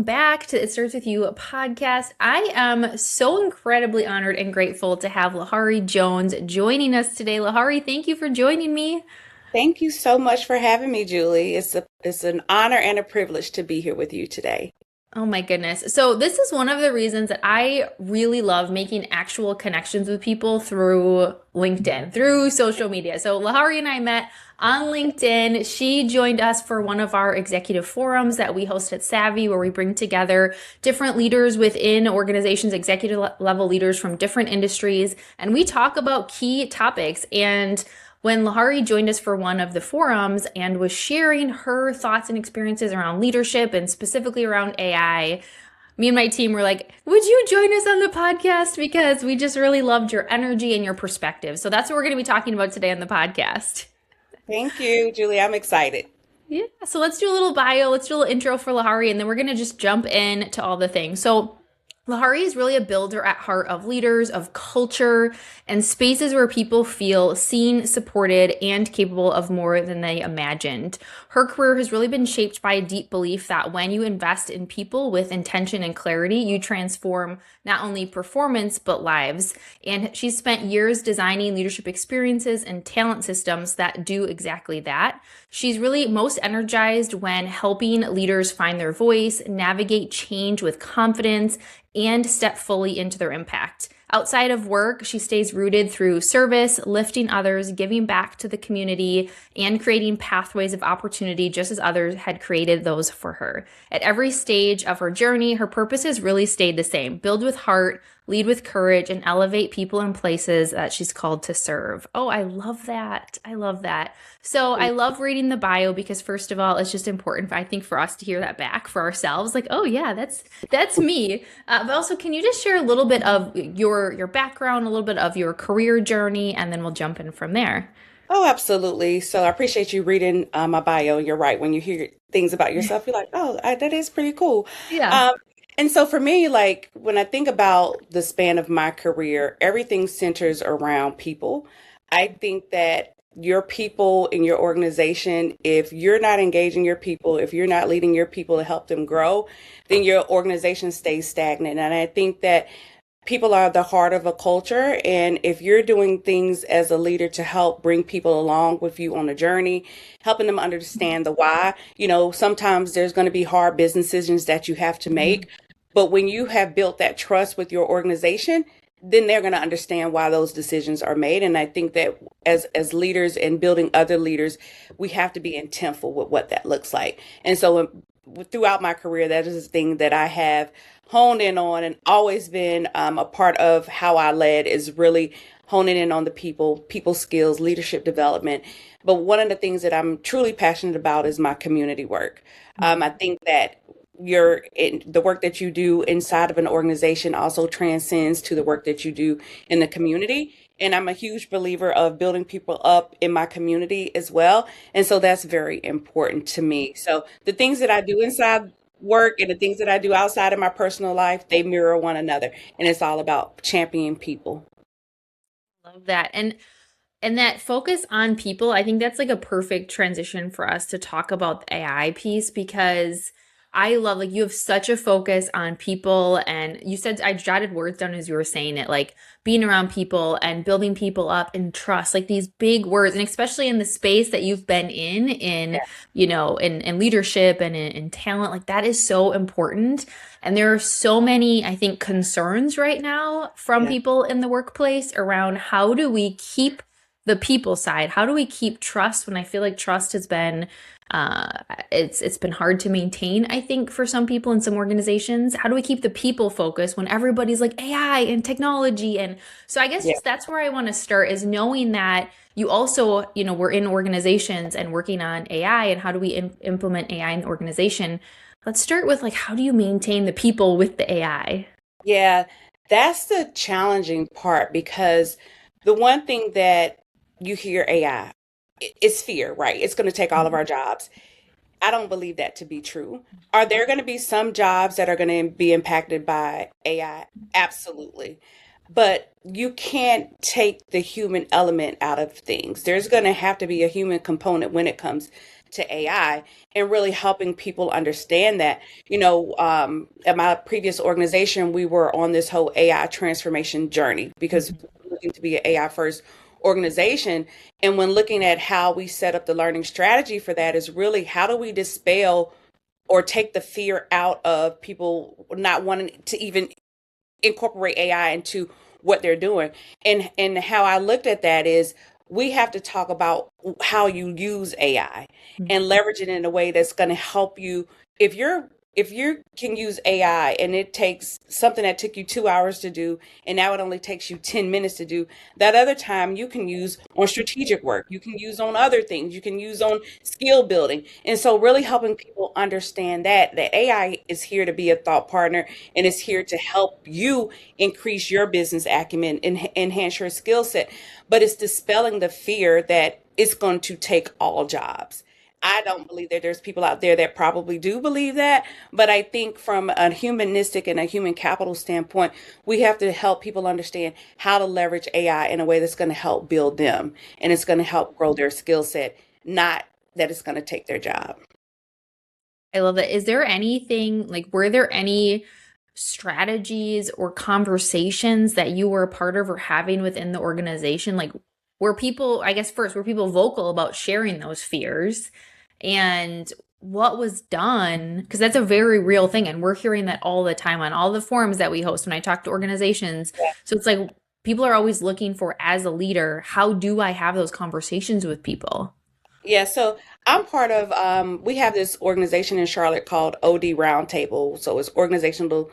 Back to It Starts With You podcast. I am so incredibly honored and grateful to have Lahari Jones joining us today. Lahari, thank you for joining me. Thank you so much for having me, Julie. It's an honor and a privilege to be here with you today. Oh my goodness. So, this is one of the reasons that I really love making actual connections with people through LinkedIn, through social media. So, Lahari and I met on LinkedIn. She joined us for one of our executive forums that we host at Savvy, where we bring together different leaders within organizations, executive level leaders from different industries, and we talk about key topics. And when Lahari joined us for one of the forums and was sharing her thoughts and experiences around leadership and specifically around AI, me and my team were like, would you join us on the podcast? Because we just really loved your energy and your perspective. So that's what we're going to be talking about today on the podcast. Thank you, Julie. I'm excited. Yeah, so let's do a little bio, let's do a little intro for Lahari, and then we're going to just jump in to all the things. So Lahari is really a builder at heart of leaders, of culture, and spaces where people feel seen, supported, and capable of more than they imagined. Her career has really been shaped by a deep belief that when you invest in people with intention and clarity, you transform not only performance, but lives. And she's spent years designing leadership experiences and talent systems that do exactly that. She's really most energized when helping leaders find their voice, navigate change with confidence, and step fully into their impact. Outside of work, she stays rooted through service, lifting others, giving back to the community, and creating pathways of opportunity just as others had created those for her. At every stage of her journey, her purpose has really stayed the same: build with heart, lead with courage, and elevate people and places that she's called to serve. Oh, I love that. I love that. So I love reading the bio because first of all, it's just important, I think, for us to hear that back for ourselves. Like, oh yeah, that's me. But also, can you just share a little bit of your background, a little bit of your career journey, and then we'll jump in from there. Oh, absolutely. So I appreciate you reading my bio. You're right. When you hear things about yourself, you're like, oh, that is pretty cool. Yeah. Um, and so for me, like when I think about the span of my career, everything centers around people. I think that your people in your organization, if you're not engaging your people, if you're not leading your people to help them grow, then your organization stays stagnant. And I think that people are the heart of a culture. And if you're doing things as a leader to help bring people along with you on a journey, helping them understand the why, sometimes there's going to be hard business decisions that you have to make. But when you have built that trust with your organization, then they're going to understand why those decisions are made. And I think that as leaders and building other leaders, we have to be intentful with what that looks like. And so throughout my career, that is the thing that I have honed in on and always been a part of how I led is really honing in on the people skills, leadership development. But one of the things that I'm truly passionate about is my community work. I think that the work that you do inside of an organization also transcends to the work that you do in the community. And I'm a huge believer of building people up in my community as well. And so that's very important to me. So the things that I do inside work and the things that I do outside of my personal life, they mirror one another. And it's all about championing people. Love that. And that focus on people, I think that's like a perfect transition for us to talk about the AI piece because I love, like, you have such a focus on people. And you said, I jotted words down as you were saying it, like being around people and building people up and trust, like these big words. And especially in the space that you've been in leadership and in talent, like that is so important. And there are so many, I think, concerns right now from Yeah. people in the workplace around how do we keep the people side? How do we keep trust when I feel like trust has been it's been hard to maintain, I think, for some people in some organizations. How do we keep the people focused when everybody's like AI and technology? And so I guess Yeah. just that's where I want to start is knowing that you also, we're in organizations and working on AI and how do we implement AI in the organization? Let's start with like, how do you maintain the people with the AI? Yeah, that's the challenging part because the one thing that you hear AI, it's fear, right? It's going to take all of our jobs. I don't believe that to be true. Are there going to be some jobs that are going to be impacted by AI? Absolutely. But you can't take the human element out of things. There's going to have to be a human component when it comes to AI and really helping people understand that. At my previous organization, we were on this whole AI transformation journey because we're looking to be an AI first organization. And when looking at how we set up the learning strategy for that is really how do we dispel or take the fear out of people not wanting to even incorporate AI into what they're doing. And how I looked at that is we have to talk about how you use AI and leverage it in a way that's going to help you. If you can use AI and it takes something that took you 2 hours to do, and now it only takes you 10 minutes to do, that other time you can use on strategic work, you can use on other things, you can use on skill building. And so really helping people understand that AI is here to be a thought partner and is here to help you increase your business acumen and enhance your skill set. But it's dispelling the fear that it's going to take all jobs. I don't believe that there's people out there that probably do believe that, but I think from a humanistic and a human capital standpoint, we have to help people understand how to leverage AI in a way that's going to help build them and it's going to help grow their skill set, not that it's going to take their job. I love that. Is there anything like, were there any strategies or conversations that you were a part of or having within the organization? Like, were people, I guess first, were people vocal about sharing those fears? And what was done? Because that's a very real thing. And we're hearing that all the time on all the forums that we host when I talk to organizations. So it's like people are always looking for, as a leader, how do I have those conversations with people? Yeah, so I'm part of, we have this organization in Charlotte called OD Roundtable. So it's Organizational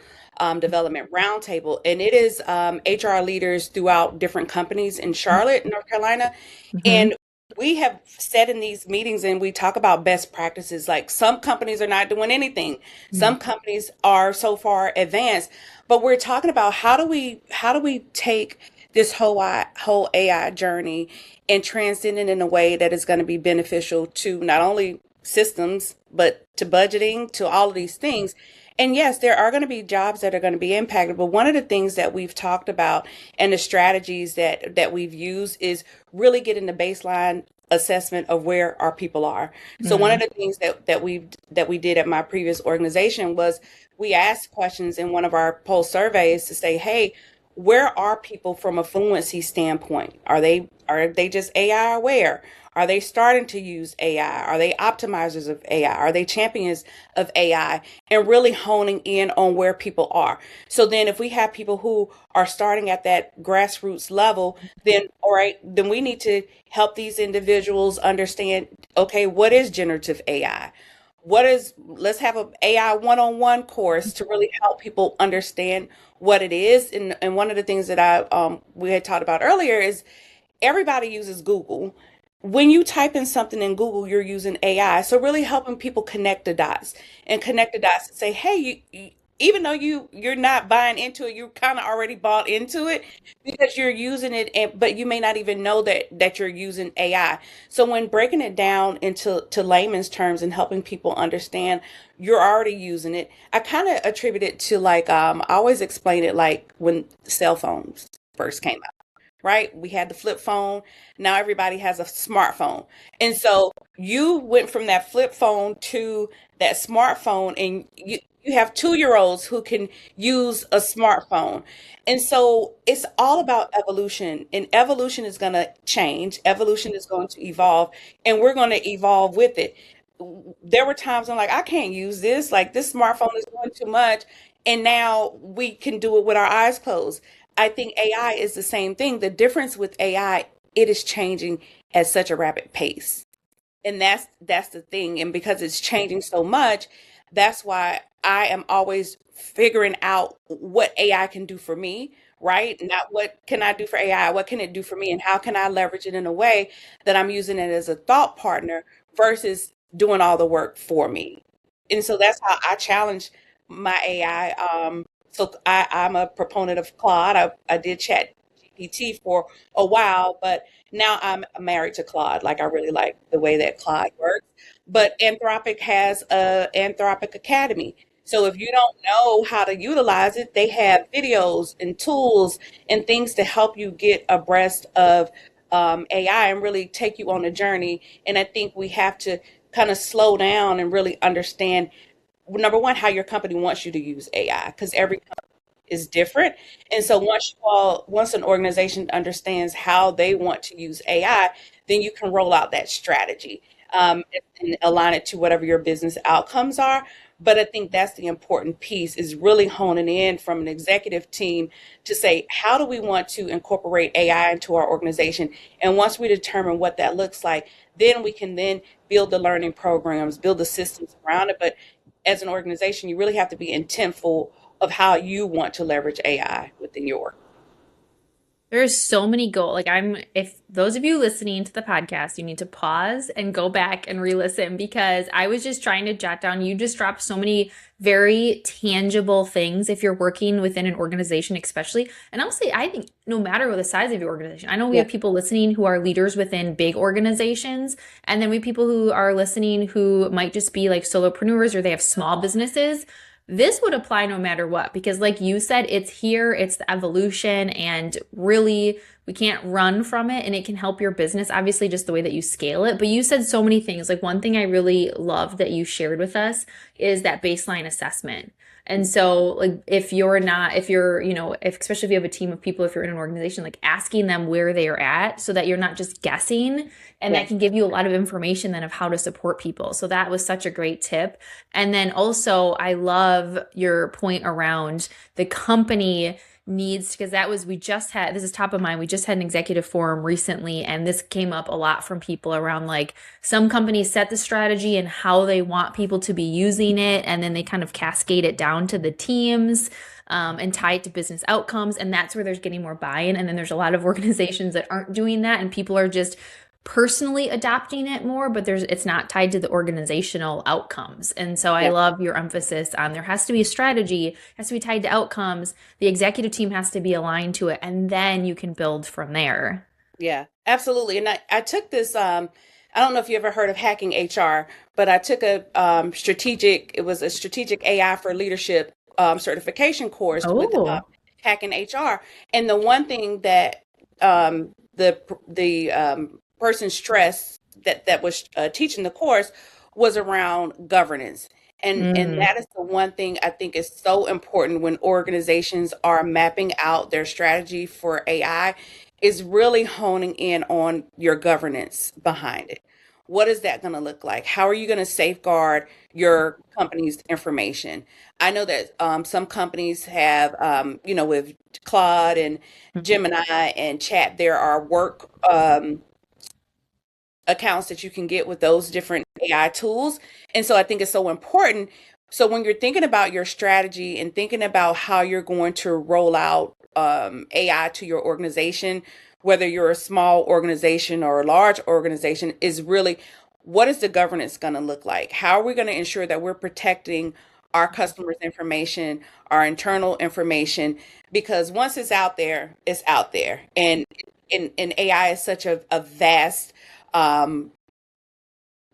Development Roundtable, and it is HR leaders throughout different companies in Charlotte, North Carolina. Hmm. And we have said in these meetings and we talk about best practices. Like some companies are not doing anything. Some companies are so far advanced, but we're talking about how do we take this whole AI journey and transcend it in a way that is going to be beneficial to not only systems but to budgeting, to all of these things. And yes, there are going to be jobs that are going to be impacted, but one of the things that we've talked about and the strategies that we've used is really getting the baseline assessment of where our people are. So one of Mm. the things that we did at my previous organization was we asked questions in one of our poll surveys to say, hey, where are people from a fluency standpoint? Are they just AI aware? Are they starting to use AI? Are they optimizers of AI? Are they champions of AI? And really honing in on where people are. So then if we have people who are starting at that grassroots level, then all right, then we need to help these individuals understand, okay, what is generative AI? Let's have a AI one-on-one course to really help people understand what it is. And one of the things that we had talked about earlier is everybody uses Google. When you type in something in Google, you're using AI. So really helping people connect the dots and connect the dots and say, hey, even though you're not buying into it, you kind of already bought into it because you're using it, but you may not even know that you're using AI. So when breaking it down into layman's terms and helping people understand you're already using it, I kind of attribute it to like I always explain it like when cell phones first came out, right? We had the flip phone. Now everybody has a smartphone. And so you went from that flip phone to that smartphone, and you have 2 year olds who can use a smartphone. And so it's all about evolution, and evolution is going to change. Evolution is going to evolve, and we're going to evolve with it. There were times I'm like, I can't use this. Like, this smartphone is doing too much. And now we can do it with our eyes closed. I think AI is the same thing. The difference with AI, it is changing at such a rapid pace. And that's the thing. And because it's changing so much, that's why I am always figuring out what AI can do for me, right? Not what can I do for AI, what can it do for me, and how can I leverage it in a way that I'm using it as a thought partner versus doing all the work for me. And so that's how I challenge my AI. I'm a proponent of Claude. I did chat GPT for a while, but now I'm married to Claude. Like I really like the way that Claude works. But Anthropic has a Anthropic Academy. So if you don't know how to utilize it, they have videos and tools and things to help you get abreast of AI and really take you on a journey. And I think we have to kind of slow down and really understand, number one, how your company wants you to use AI, because every is different. And so once an organization understands how they want to use AI, then you can roll out that strategy, and align it to whatever your business outcomes are. But I think that's the important piece, is really honing in from an executive team to say, how do we want to incorporate AI into our organization? And once we determine what that looks like, then we can then build the learning programs, build the systems around it. But as an organization, you really have to be intentful of how you want to leverage AI within your. There's so many goals. Like if those of you listening to the podcast, you need to pause and go back and re-listen because I was just trying to jot down. You just dropped so many very tangible things if you're working within an organization, especially. And I'll say, I think no matter the size of your organization, I know we Yeah. have people listening who are leaders within big organizations, and then we have people who are listening who might just be like solopreneurs or they have small businesses. This would apply no matter what, because like you said, it's here, it's the evolution, and really we can't run from it, and it can help your business, obviously, just the way that you scale it. But you said so many things. Like one thing I really love that you shared with us is that baseline assessment. And so, like, if you're, especially if you have a team of people, if you're in an organization, like asking them where they are at so that you're not just guessing, and that Yes. can give you a lot of information then of how to support people. So that was such a great tip. And then also, I love your point around the company needs, because this is top of mind. We just had an executive forum recently, and this came up a lot from people around like some companies set the strategy and how they want people to be using it, and then they kind of cascade it down to the teams. And tie it to business outcomes. And that's where there's getting more buy-in. And then there's a lot of organizations that aren't doing that, and people are just personally adopting it more, but it's not tied to the organizational outcomes. And so I Yeah. love your emphasis on there has to be a strategy, has to be tied to outcomes. The executive team has to be aligned to it, and then you can build from there. Yeah, absolutely. And I took this, I don't know if you ever heard of hacking HR, but I took it was a strategic AI for leadership certification course with Oh. hacking HR. And the one thing that the person stressed that was teaching the course was around governance. And Mm. that is the one thing I think is so important when organizations are mapping out their strategy for AI, is really honing in on your governance behind it. What is that going to look like? How are you going to safeguard your company's information? I know that some companies have, with Claude and Gemini and Chat, there are work accounts that you can get with those different AI tools. And so I think it's so important. So when you're thinking about your strategy and thinking about how you're going to roll out AI to your organization, whether you're a small organization or a large organization, is really, what is the governance going to look like? How are we going to ensure that we're protecting our customers' information, our internal information? Because once it's out there, it's out there. And AI is such a vast um,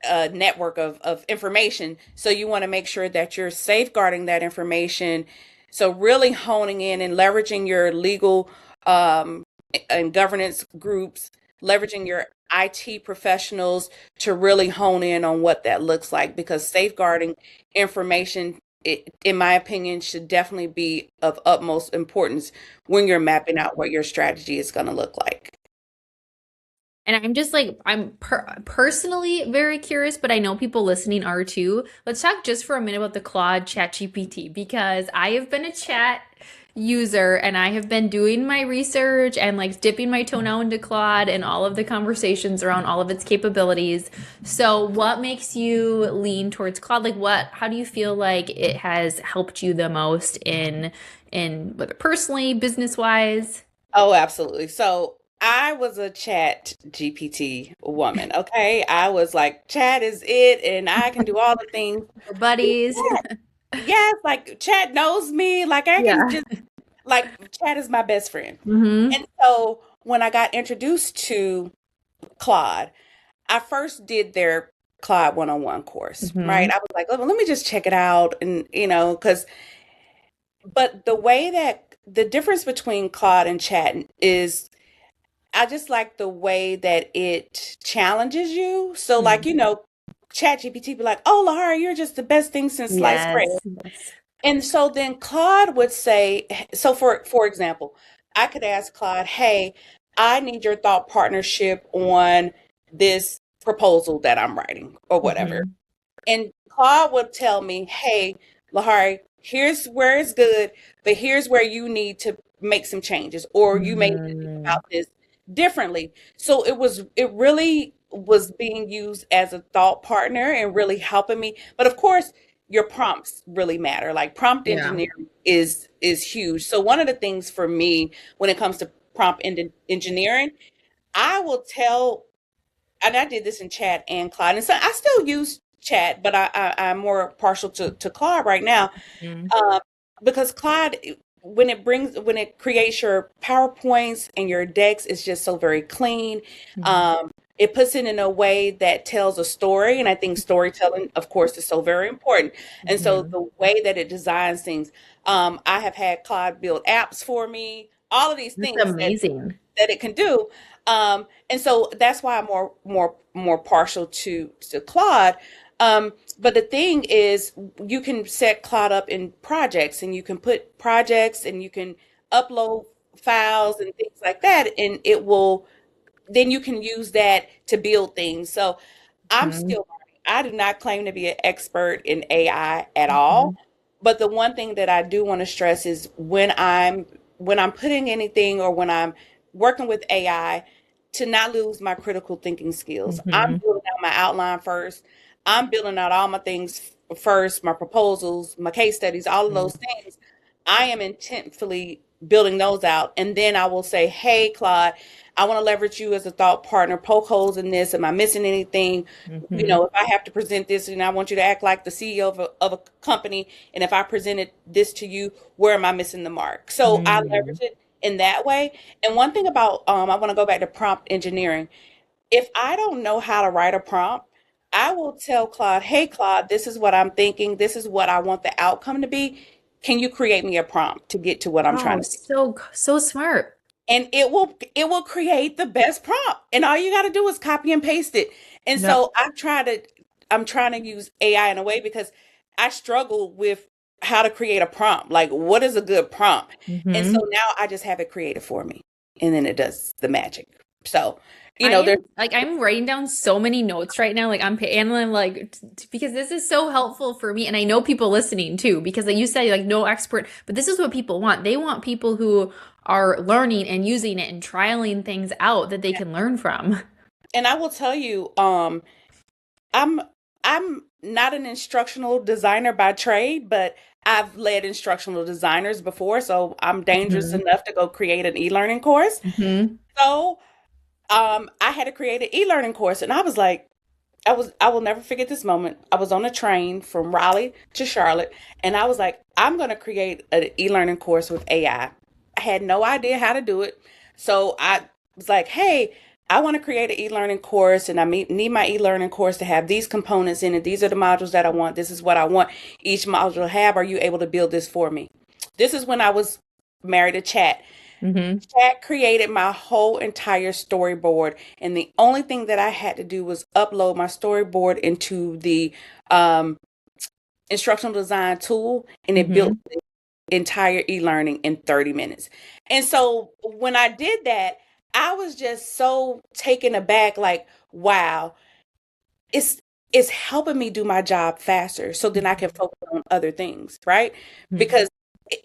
network of information. So you want to make sure that you're safeguarding that information. So really honing in and leveraging your legal um, and governance groups, leveraging your IT professionals to really hone in on what that looks like, because safeguarding information, in my opinion, should definitely be of utmost importance when you're mapping out what your strategy is going to look like. And I'm just like, personally very curious, but I know people listening are too. Let's talk just for a minute about the Claude ChatGPT, because I have been a chat user and I have been doing my research and like dipping my toe now into Claude and all of the conversations around all of its capabilities. So, what makes you lean towards Claude? Like, how do you feel like it has helped you the most in whether personally, business wise? Oh, absolutely. So I was a chat GPT woman. Okay. I was like, chat is it, and I can do all the things. Your buddies? Yes, like chat knows me. Like I can Yeah. just, like, chat is my best friend. Mm-hmm. And so when I got introduced to Claude, I first did their Claude one-on-one course, right? Mm-hmm. I was like, let me just check it out. And, but the difference between Claude and chat is, I just like the way that it challenges you. So, like, Mm-hmm. ChatGPT be like, "Oh, Lahara, you're just the best thing since sliced bread." Yes. Yes. And so then Claude would say, so for example, I could ask Claude, "Hey, I need your thought partnership on this proposal that I'm writing or whatever." Hmm. And Claude would tell me, "Hey, Lahari, here's where it's good, but here's where you need to make some changes, or you may need to think Hmm. about this differently." So it really was being used as a thought partner and really helping me. But of course, your prompts really matter. Like prompt Yeah. engineering is huge. So one of the things for me when it comes to engineering, I will tell, and I did this in chat and Claude, and so I still use chat, but I'm more partial to Claude right now, Hmm. um, because Claude, when it creates your PowerPoints and your decks, it's just so very clean. Hmm. Um, it puts it in a way that tells a story, and I think storytelling, of course, is so very important. And so Hmm. the way that it designs things, I have had Claude build apps for me, all of these That's things amazing. that it can do. And so that's why I'm more partial to Claude. But the thing is, you can set Claude up in projects, and you can put projects, and you can upload files and things like that, and it will then you can use that to build things. So I'm Hmm. still learning. I do not claim to be an expert in AI at all. Hmm. But the one thing that I do want to stress is when I'm putting anything or when I'm working with AI, to not lose my critical thinking skills. I'm Hmm. building out my outline first. I'm building out all my things first, my proposals, my case studies, all of those things. I am intentfully building those out. And then I will say, "Hey, Claude, I want to leverage you as a thought partner, poke holes in this. Am I missing anything? Hmm. If I have to present this and I want you to act like the CEO of a company, and if I presented this to you, where am I missing the mark?" So I Hmm. leverage it in that way. And one thing about, I want to go back to prompt engineering. If I don't know how to write a prompt, I will tell Claude, "Hey, Claude, this is what I'm thinking. This is what I want the outcome to be. Can you create me a prompt to get to what I'm trying Oh, to do?" so smart. And it will create the best prompt, and all you got to do is copy and paste it. And Yep. so I'm trying to use AI in a way, because I struggle with how to create a prompt, like what is a good prompt. And so Hmm. now I just have it created for me, and then it does the magic. So there's I'm writing down so many notes right now. Like and I'm like because this is so helpful for me, and I know people listening too. Because like you said, like no expert, but this is what people want. They want people who are learning and using it and trialing things out that they can learn from. and I will tell you, I'm I'm not an instructional designer by trade, but I've led instructional designers before, so I'm dangerous Hmm. enough to go create an e-learning course. Hmm. So I had to create an e-learning course, and I was like, I will never forget this moment. I was on a train from Raleigh to Charlotte, and I was like, I'm going to create an e-learning course with AI. I had no idea how to do it. So I was like, "Hey, I want to create an e-learning course, and need my e-learning course to have these components in it. These are the modules that I want. This is what I want each module to have. Are you able to build this for me?" This is when I was married to Chat. Hmm. Chat created my whole entire storyboard, and the only thing that I had to do was upload my storyboard into the um, instructional design tool, and it built Hmm. the entire e-learning in 30 minutes. And so when I did that, I was just so taken aback, like, wow, it's it's helping me do my job faster, so then I can focus on other things, right? Because it,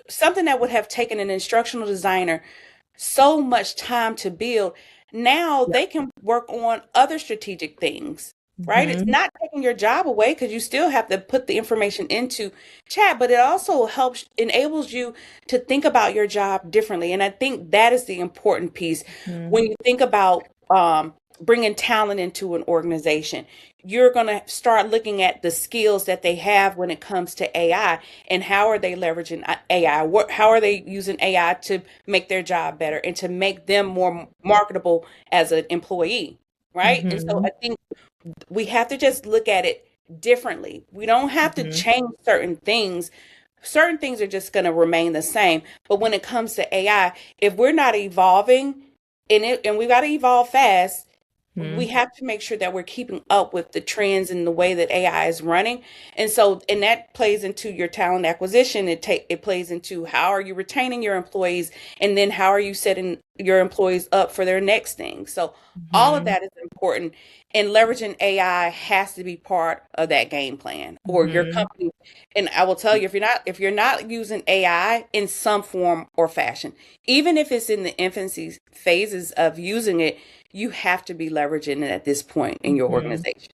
something that would have taken an instructional designer so much time to build, now Yep. they can work on other strategic things, right? It's Hmm. not taking your job away, because you still have to put the information into chat, but it also enables you to think about your job differently. And I think that is the important piece Hmm. when you think about bringing talent into an organization. You're going to start looking at the skills that they have when it comes to AI, and how are they leveraging AI? How are they using AI to make their job better and to make them more marketable as an employee, right? And so Hmm. I think we have to just look at it differently. We don't have to Hmm. change certain things. Certain things are just going to remain the same. But when it comes to AI, if we're not evolving, and we got to evolve fast, we Hmm. have to make sure that we're keeping up with the trends and the way that AI is running. And so, and that plays into your talent acquisition. It plays into how are you retaining your employees, and then how are you setting your employees up for their next thing. So all of Hmm. that is important, and leveraging AI has to be part of that game plan or your Hmm. company. And I will tell you, if you're not using AI in some form or fashion, even if it's in the infancy phases of using it, you have to be leveraging it at this point in your Hmm. organization.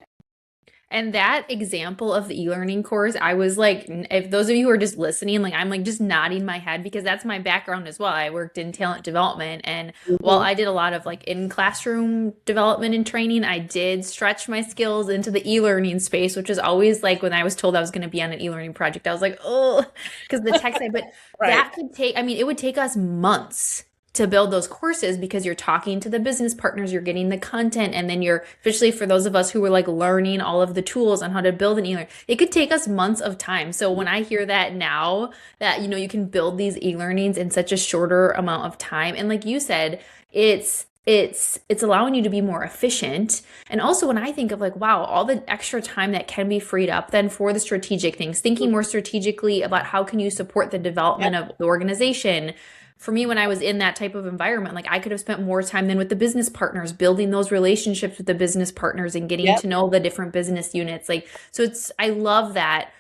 And that example of the e-learning course, I was like, if those of you who are just listening, like I'm like just nodding my head because that's my background as well. I worked in talent development, and while Mhm. I did a lot of like in classroom development and training, I did stretch my skills into the e-learning space, which is always like when I was told I was going to be on an e-learning project, I was like, oh, because the tech side, but Right. that could take, I mean, it would take us months to build those courses because you're talking to the business partners, you're getting the content, and then you're, especially for those of us who were like learning all of the tools on how to build an e-learning, it could take us months of time. So when I hear that now, that you can build these e-learnings in such a shorter amount of time, and like you said, it's allowing you to be more efficient. And also when I think of like, wow, all the extra time that can be freed up then for the strategic things, thinking more strategically about how can you support the development Yep. of the organization. For me, when I was in that type of environment, like I could have spent more time than with the business partners, building those relationships with the business partners and getting Yep. to know the different business units. Like, so I love that.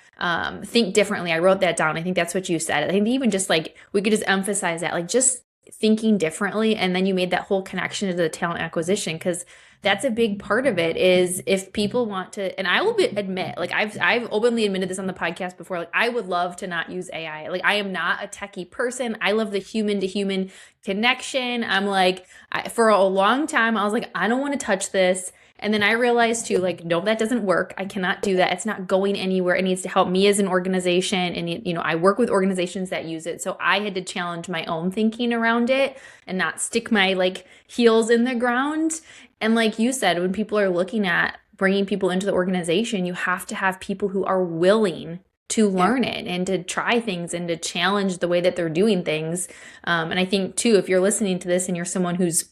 Think differently. I wrote that down. I think that's what you said. I think even just like, we could just emphasize that, like just thinking differently. And then you made that whole connection to the talent acquisition, because that's a big part of it. Is if people want to, and I will admit, like I've openly admitted this on the podcast before, like I would love to not use AI. Like I am not a techie person. I love the human to human connection. I'm like, for a long time I was like, I don't want to touch this. And then I realized too, like, no, that doesn't work. I cannot do that. It's not going anywhere. It needs to help me as an organization. And, I work with organizations that use it. So I had to challenge my own thinking around it and not stick my like heels in the ground. And like you said, when people are looking at bringing people into the organization, you have to have people who are willing to Yeah. learn it and to try things and to challenge the way that they're doing things. And I think too, if you're listening to this and you're someone who's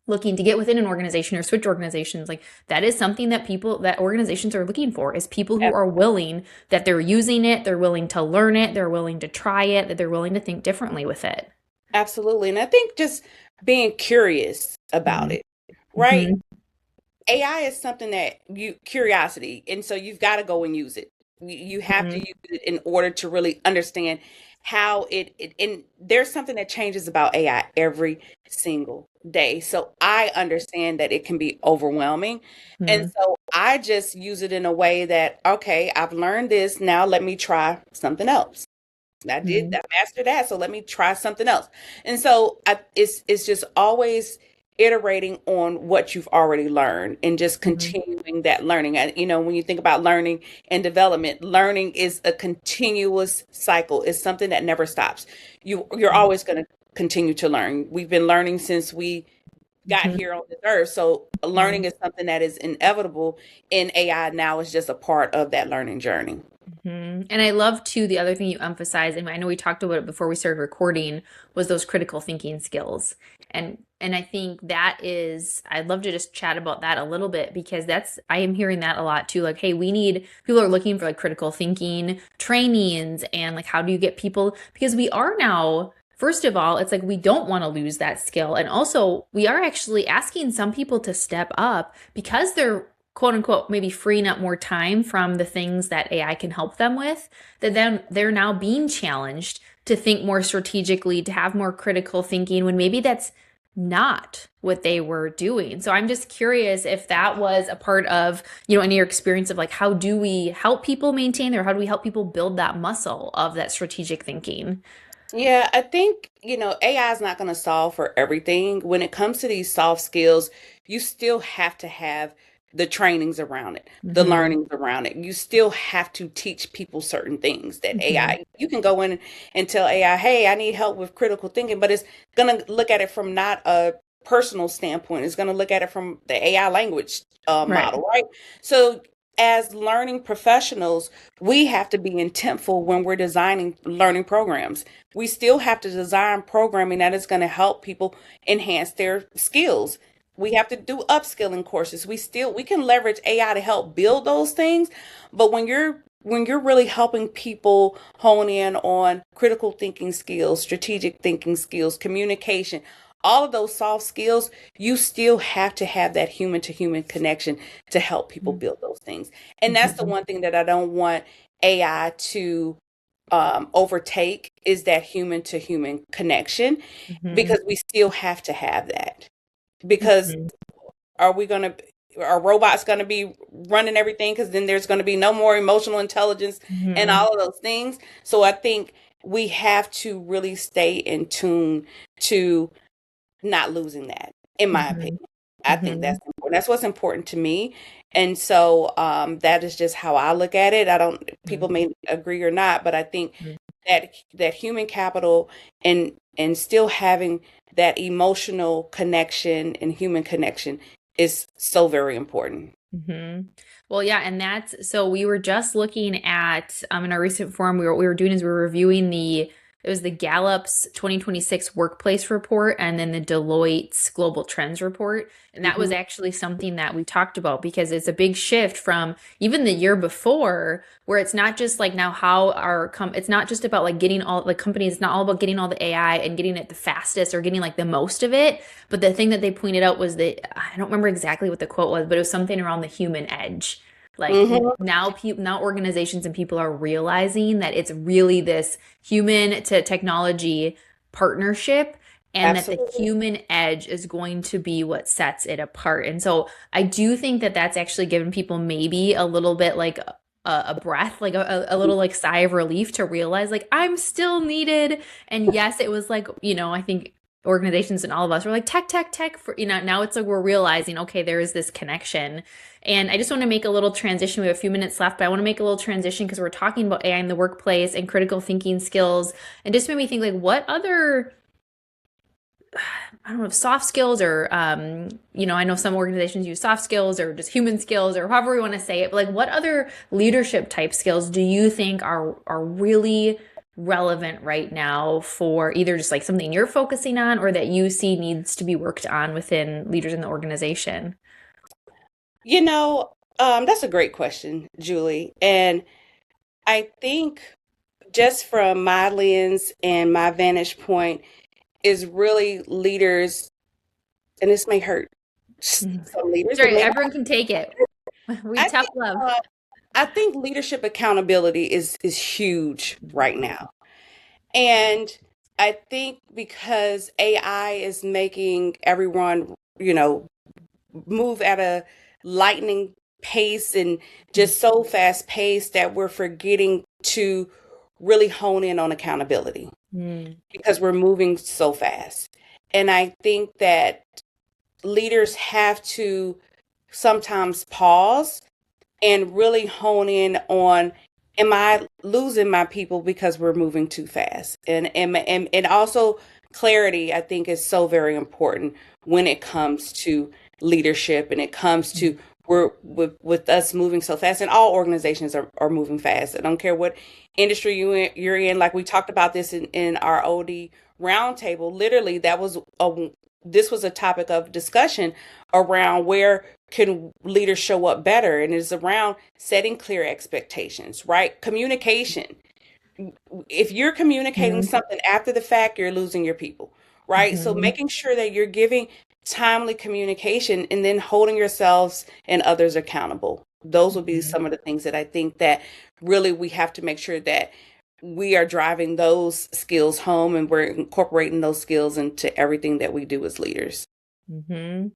looking to get within an organization or switch organizations, like that is something that organizations are looking for, is people who Yep. are willing, that they're using it, they're willing to learn it, they're willing to try it, that they're willing to think differently with it. Absolutely. And I think just being curious about Mm-hmm. it, right? Mm-hmm. AI is something that curiosity, and so you've got to go and use it. You have to use it in order to really understand how and there's something that changes about AI every single day. So I understand that it can be overwhelming. And Mm-hmm. so I just use it in a way that, okay, I've learned this, now let me try something else. I did Mm-hmm. that, master that, so let me try something else. And so it's just always iterating on what you've already learned and just Mm-hmm. continuing that learning. And when you think about learning and development, learning is a continuous cycle. It's something that never stops. You're always going to continue to learn. We've been learning since we got Mm-hmm. here on this earth. So learning is something that is inevitable, and AI now is just a part of that learning journey. Mm-hmm. And I love too, the other thing you emphasize, and I know we talked about it before we started recording, was those critical thinking skills. And I think that is, I'd love to just chat about that a little bit, because I am hearing that a lot too. Like, hey, people are looking for like critical thinking trainings, and like how do you get people, because we are now, first of all, it's like we don't want to lose that skill. And also we are actually asking some people to step up because they're quote unquote maybe freeing up more time from the things that AI can help them with, that then they're now being challenged to think more strategically, to have more critical thinking when maybe that's not what they were doing. So I'm just curious if that was a part of, any your experience of like, how do we help people maintain, or how do we help people build that muscle of that strategic thinking? Yeah, I think, AI is not going to solve for everything. When it comes to these soft skills, you still have to have the trainings around it, the Mm-hmm. learnings around it. You still have to teach people certain things that Mm-hmm. you can go in and tell AI, hey, I need help with critical thinking, but it's going to look at it from not a personal standpoint. It's going to look at it from the AI language Right. model, right? So as learning professionals, we have to be intentful when we're designing learning programs. We still have to design programming that is going to help people enhance their skills. we have to do upskilling courses. We can leverage AI to help build those things, but when you're really helping people hone in on critical thinking skills, strategic thinking skills, communication, all of those soft skills, you still have to have that human to human connection to help people build those things. And that's the Mhm. one thing that I don't want AI to overtake, is that human to human connection, Mhm. because we still have to have that. Because Mhm. are we going to, are robots going to be running everything? Because then there's going to be no more emotional intelligence and Mhm. all of those things. So I think we have to really stay in tune to not losing that, in my Mhm. opinion. I think that's Mhm. important. That's what's important to me. And so that is just how I look at it. I don't, people Mhm. may agree or not, but I think Mhm. that human capital, and still having that emotional connection and human connection is so very important. Mhm. Well, yeah, and that's so we were just looking at in our recent forum we were doing is we were reviewing the it was the Gallup's 2026 workplace report and then the Deloitte's global trends report. And that was Hmm. actually something that we talked about because it's a big shift from even the year before where it's not just like now how our it's not just about like getting all the companies, it's not all about getting all the AI and getting it the fastest or getting like the most of it. But the thing that they pointed out was that I don't remember exactly what the quote was, but it was something around the human edge. Like Hmm. now organizations and people are realizing that it's really this human to technology partnership and that the Absolutely. human edge is going to be what sets it apart. And so I do think that that's actually given people maybe a little bit like a breath, like a little like sigh of relief to realize like I'm still needed. And yes, it was like, I think organizations and all of us were like tech for, now it's like we're realizing, okay, there is this connection. And I just want to make a little transition. We have a few minutes left, but I want to make a little transition because we're talking about AI in the workplace and critical thinking skills. And just made me think like what other I don't know if soft skills or I know some organizations use soft skills or just human skills or however we want to say it, but like what other leadership type skills do you think are really relevant right now for either just like something you're focusing on or that you see needs to be worked on within leaders in the organization? That's a great question, Julie. And I think, just from my lens and my vantage point, is really leaders, and this may hurt Mhm. some leaders. It Sorry, may not. everyone can take it. We I tough think love. uh, I think leadership accountability is huge right now. And I think because AI is making everyone, move at a lightning pace, and just so fast paced, that we're forgetting to really hone in on accountability Mm-hmm. because we're moving so fast. And I think that leaders have to sometimes pause and really hone in on, am I losing my people because we're moving too fast? And also, clarity, I think, is so very important when it comes to leadership, and it comes to, we're with us moving so fast, and all organizations are moving fast. I don't care what industry you're in. Like we talked about this in our OD roundtable. Literally, this was a topic of discussion around where can leaders show up better, and it's around setting clear expectations, right? Communication. If you're communicating something after the fact, you're losing your people, right? So Mm-hmm. making sure that you're giving timely communication, and then holding yourselves and others accountable. Those would be Mm-hmm. some of the things that I think that really we have to make sure that we are driving those skills home, and we're incorporating those skills into everything that we do as leaders. Mm-hmm.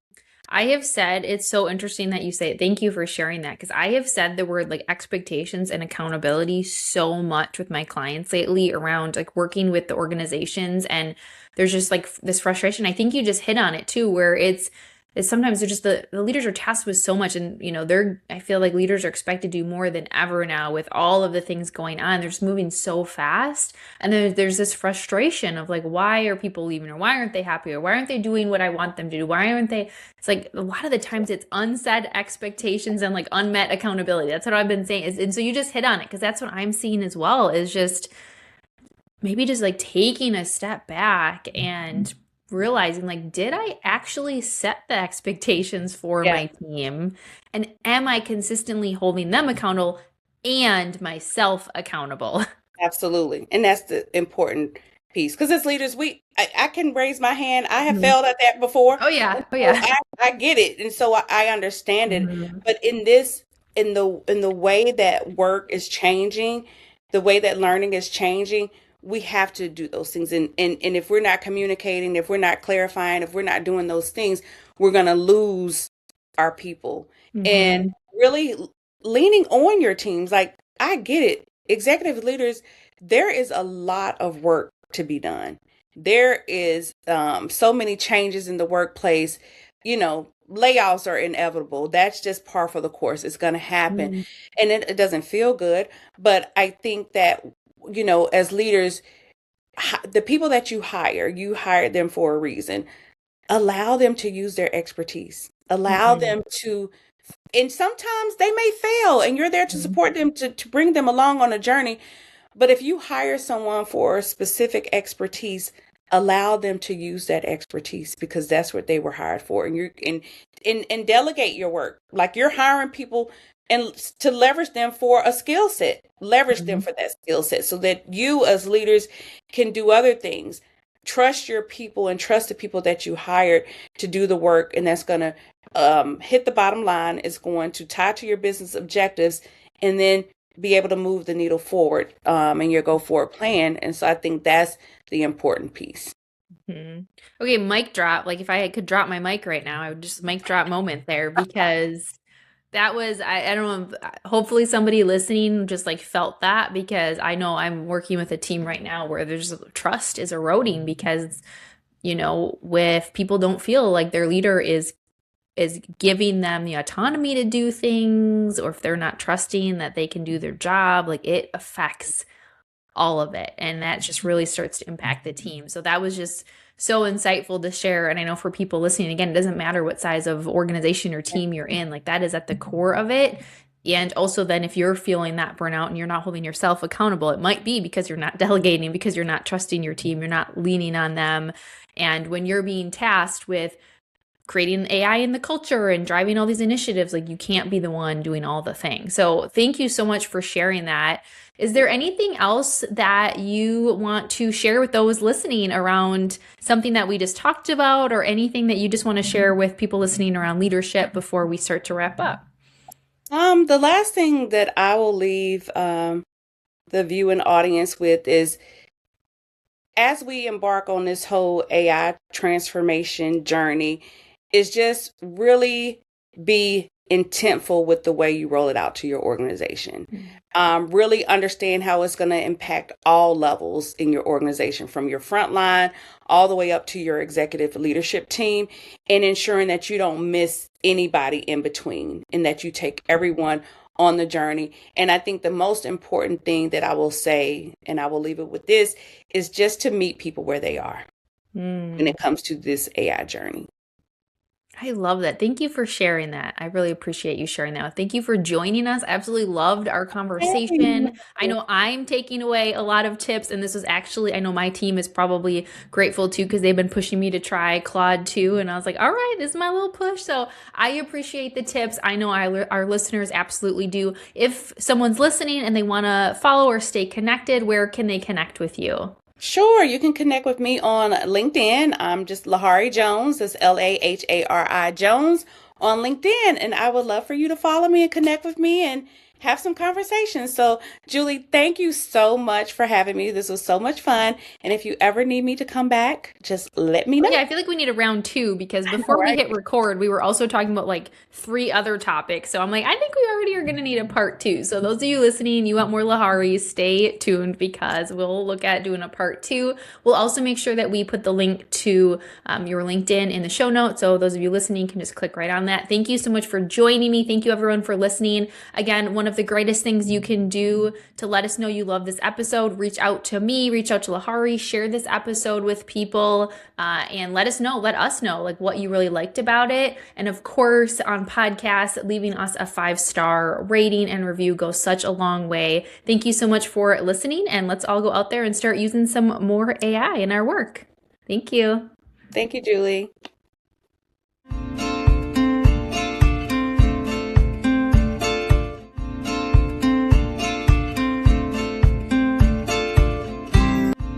I have said it's so interesting that you say it. Thank you for sharing that because I have said the word like expectations and accountability so much with my clients lately around like working with the organizations and there's just like this frustration. I think you just hit on it too, where it's sometimes they're just the leaders are tasked with so much and I feel like leaders are expected to do more than ever now with all of the things going on. They're just moving so fast. And then there's this frustration of like, why are people leaving or why aren't they happy or why aren't they doing what I want them to do? Why aren't they it's like a lot of the times it's unsaid expectations and like unmet accountability. That's what I've been saying. And so you just hit on it because that's what I'm seeing as well is just maybe just like taking a step back and realizing like, did I actually set the expectations for Yeah, my team? And am I consistently holding them accountable and myself accountable? absolutely. And that's the important piece. Because as leaders, I can raise my hand. I have Mhm. failed at that before. Oh yeah. And Oh so yeah. I get it. And so I understand it. Mhm. But in the way that work is changing, the way that learning is changing, we have to do those things. And if we're not communicating, if we're not clarifying, if we're not doing those things, we're gonna lose our people. And Mhm. really leaning on your teams, like I get it. Executive leaders, there is a lot of work to be done. There is so many changes in the workplace. Layoffs are inevitable. That's just par for the course. It's going to happen. Mhm. And it doesn't feel good. But I think that, as leaders, the people that you hired them for a reason. Allow them to use their expertise. Allow Mhm. them to, and sometimes they may fail, and you're there to Mhm. support them to bring them along on a journey. But if you hire someone for a specific expertise, allow them to use that expertise because that's what they were hired for. And delegate your work. Like you're hiring people and to leverage them for a skill set. Leverage them Mhm. for that skill set so that you as leaders can do other things. Trust your people and trust the people that you hired to do the work, and that's going to hit the bottom line. It's going to tie to your business objectives, and then be able to move the needle forward in your go forward plan. And so I think that's the important piece. Mhm. Okay, mic drop. Like if I could drop my mic right now, I would just mic drop moment there because that was I don't know, hopefully somebody listening just like felt that because I know I'm working with a team right now where there's trust is eroding because if people don't feel like their leader is giving them the autonomy to do things or if they're not trusting that they can do their job, like it affects all of it. And that just really starts to impact the team. So that was just so insightful to share. And I know for people listening, again, it doesn't matter what size of organization or team you're in, like that is at the core of it. And also, then if you're feeling that burnout and you're not holding yourself accountable, it might be because you're not delegating, because you're not trusting your team, you're not leaning on them. And when you're being tasked with creating AI in the culture and driving all these initiatives, like you can't be the one doing all the things. So thank you so much for sharing that. Is there anything else that you want to share with those listening around something that we just talked about or anything that you just want to share with people listening around leadership before we start to wrap up? The last thing that I will leave the viewing audience with is as we embark on this whole AI transformation journey, is just really be intentful with the way you roll it out to your organization. Really understand how it's going to impact all levels in your organization, from your front line all the way up to your executive leadership team, and ensuring that you don't miss anybody in between and that you take everyone on the journey. And I think the most important thing that I will say, and I will leave it with this, is just to meet people where they are when Mm. it comes to this AI journey. I love that. Thank you for sharing that. I really appreciate you sharing that. Thank you for joining us. I absolutely loved our conversation. I know I'm taking away a lot of tips, and this was actually, I know my team is probably grateful too because they've been pushing me to try Claude too. And I was like, all right, this is my little push. So I appreciate the tips. I know our listeners absolutely do. If someone's listening and they want to follow or stay connected, where can they connect with you? Sure, you can connect with me on LinkedIn. I'm just Lahari Jones. That's Lahari Jones on LinkedIn. And I would love for you to follow me and connect with me and have some conversations. So, Julie, thank you so much for having me. This was so much fun. And if you ever need me to come back, just let me Oh know. yeah, I feel like we need a round two because All before we right. hit record, we were also talking about like three other topics. So I'm like, I think we already are going to need a part two. So those of you listening, you want more Lahari, stay tuned because we'll look at doing a part two. We'll also make sure that we put the link to your LinkedIn in the show notes. So those of you listening can just click right on that. Thank you so much for joining me. Thank you everyone for listening. Again, one of the greatest things you can do to let us know you love this episode, reach out to me, reach out to Lahari, share this episode with people. And let us know like what you really liked about it. And of course, on podcasts, leaving us a 5-star rating and review goes such a long way. Thank you so much for listening, and let's all go out there and start using some more AI in our work. Thank you. Thank you, Julie.